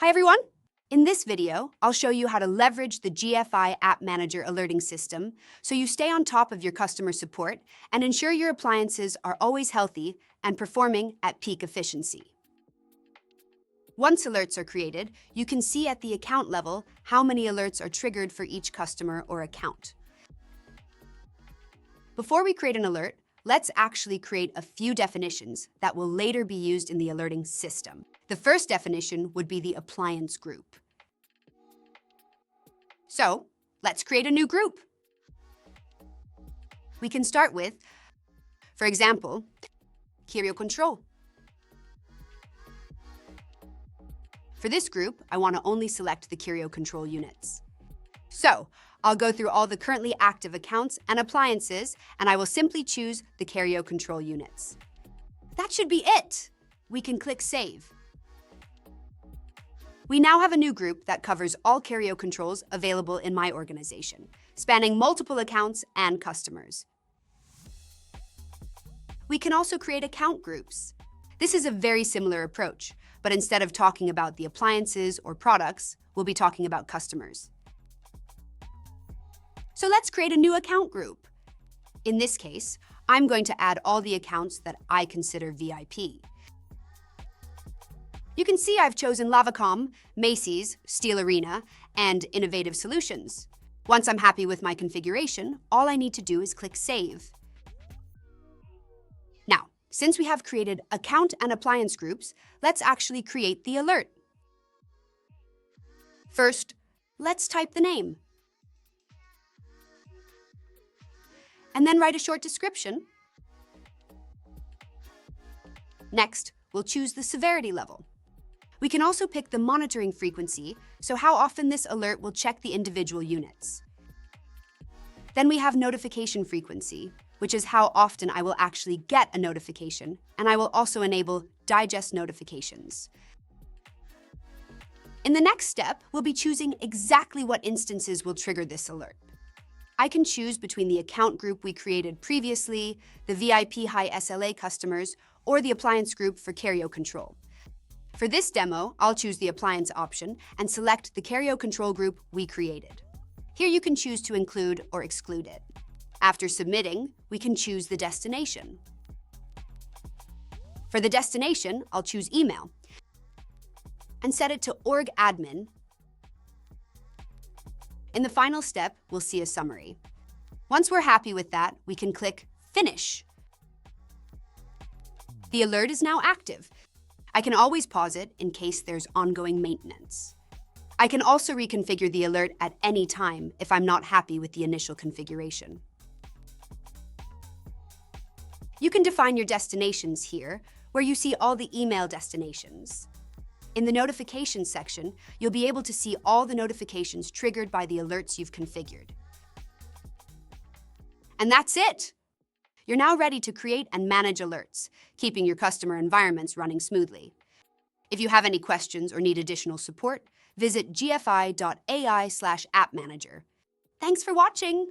Hi everyone! In this video, I'll show you how to leverage the GFI AppManager alerting system so you stay on top of your customer support and ensure your appliances are always healthy and performing at peak efficiency. Once alerts are created, you can see at the account level how many alerts are triggered for each customer or account. Before we create an alert, let's actually create a few definitions that will later be used in the alerting system. The first definition would be the appliance group. So, let's create a new group. We can start with, for example, Curio control. For this group, I want to only select the Curio control units. So, I'll go through all the currently active accounts and appliances, and I will simply choose the Curio control units. That should be it. We can click Save. We now have a new group that covers all Curio controls available in my organization, spanning multiple accounts and customers. We can also create account groups. This is a very similar approach, but instead of talking about the appliances or products, we'll be talking about customers. So let's create a new account group. In this case, I'm going to add all the accounts that I consider VIP. You can see I've chosen Lavacom, Macy's, Steel Arena, and Innovative Solutions. Once I'm happy with my configuration, all I need to do is click Save. Now, since we have created account and appliance groups, let's actually create the alert. First, let's type the name. And then write a short description. Next, we'll choose the severity level. We can also pick the monitoring frequency, so how often this alert will check the individual units. Then we have notification frequency, which is how often I will actually get a notification, and I will also enable digest notifications. In the next step, we'll be choosing exactly what instances will trigger this alert. I can choose between the account group we created previously, the VIP high SLA customers, or the appliance group for Curio control. For this demo, I'll choose the appliance option and select the Curio control group we created. Here you can choose to include or exclude it. After submitting, we can choose the destination. For the destination, I'll choose email and set it to org admin. In the final step, we'll see a summary. Once we're happy with that, we can click Finish. The alert is now active. I can always pause it in case there's ongoing maintenance. I can also reconfigure the alert at any time if I'm not happy with the initial configuration. You can define your destinations here, where you see all the email destinations. In the notifications section, you'll be able to see all the notifications triggered by the alerts you've configured. And that's it! You're now ready to create and manage alerts, keeping your customer environments running smoothly. If you have any questions or need additional support, visit gfi.ai/appmanager. Thanks for watching!